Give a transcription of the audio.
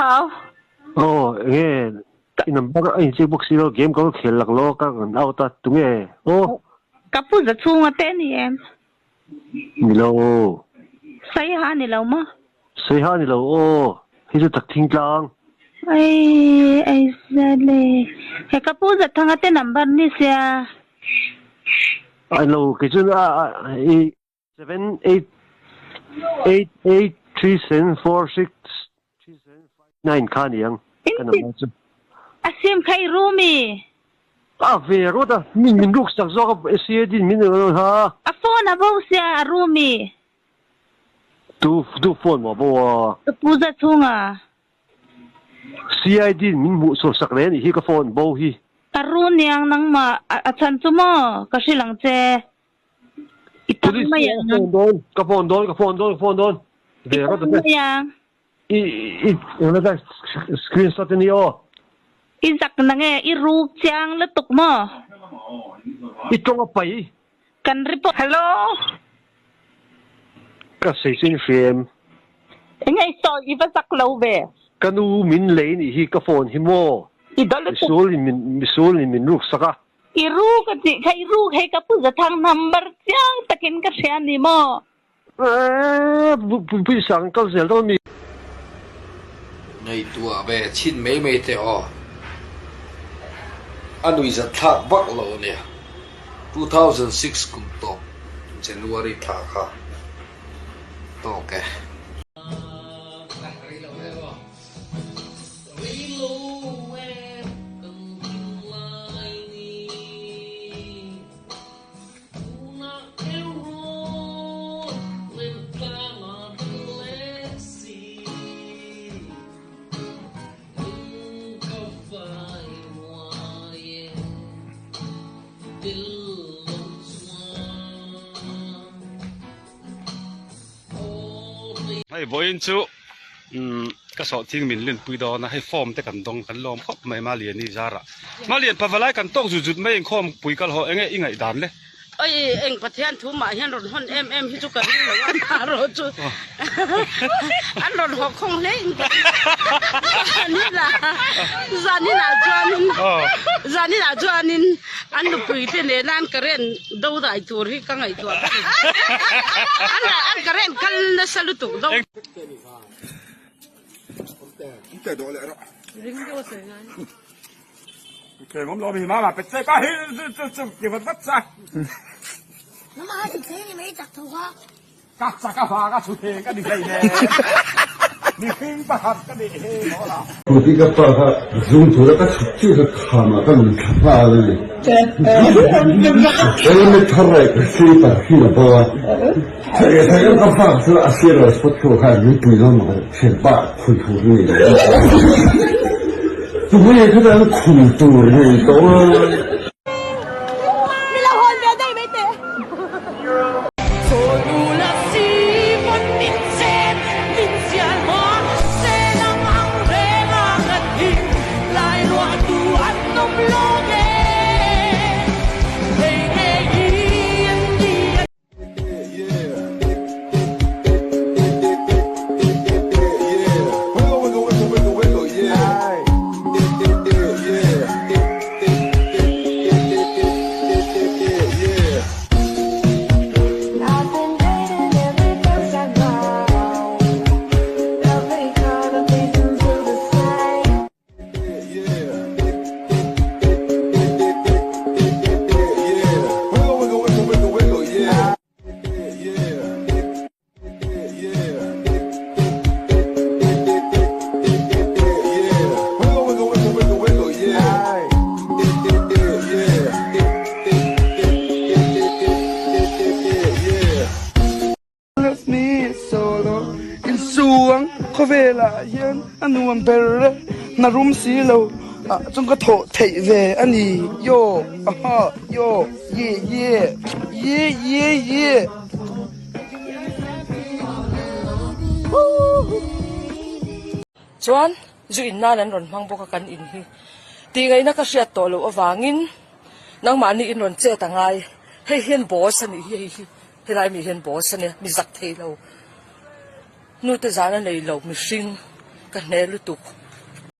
好，哦，因为那个这部戏咯，game 嗰個खेल लग लो का out ta tunge oh 噶不是出我带你，你咯，谁下你了吗？谁哈你咯哦，迄是特聽講，哎嘞，还噶不是他个的 number 你些，哎咯，其實78837463759看樣，看到冇？啊，先开 room 咪，啊，肥嗰度面碌實咗個寫啲面度哈，啊 phone 啊不是啊 room 咪，都 phone 冇噃噶不是出啊， ，CID 面冇所實咧，呢個 phone 冇去，啊 room 娘能嘛啊陳做麼？可是人啫，一打乜樣？個 phone 多，肥嗰度乜樣？有那個 screenshot 你哦。一隻那個一รู將了讀麼？一中個鼻，กัน report hello 個誰先 film，應該所以不識路唄。個路面嚟你去個房去麼？一到了所裏面錄實啊！一รู個字，佢รู佢個不是ทาง number 將，但係個寫你麼？不想搞成到你。ngày tua về chín mấy thế ho anh nuôi giật thác bắc lâu nè 2006 cũng to January thác ha to cáiให้บอยจูก็สอทิ้งมินเล่นปุยดอนะให้ฟอร์มแต่กันตรงกันลอมเขาไม่มาเรียนนี่จาระมาเรียนพะวลายกันต้องจุดๆไม่เองข้อมปุยกันเหรอเองไงด่านเลยเอ้ยเอ็งประเทศทุ่มมาเห็นรถฮอนที่จุกันนี่หรือว่าหารถจุอันรถหกคงเล่งนี่ล่ะจานี่น่ะจวนนินอันดูปุยเทเนนั่นกระเร็นดูได้ตัวที่กังไอตัวอันกระเร็นกันน่ะสลุตุกดูแต่โดนเลยเนาะริงก็สวยงาม โอเคผมรอพี่มาไปใส่ป้าเฮ้ยอย่ามาบัดซะ那么还是这里没长头发。กัดสักกะฟากัดสุเทกัดดิใส่แน่นี่ขึ้นประหัดกัดดิเฮ้ย好了我这个爸爸用出来个就是他嘛，他们他爸的嘞。我也没他来个谁把去了不？他要他爸是阿些了，说头还没对上嘛，先把苦头那个。怎么也是在那苦头那个啊？เขาเวลาเย็นอันนู้นเป็นเรื่องนารุมสีเราจงก็โถเทเวอันนี้โยโยเย่จวนจุอินน่านั้นรอนมังบกกันอินฮีตีไงนักเสียตัวเราวางินนังมานี่อินรอนเจตังไงให้เห็นบอสนี่ให้ไรมีเห็นบอสเนี่ยมีสักเทเรานู่นแต่จานั้นเลยเรามีซิง กันแน่ลุตุ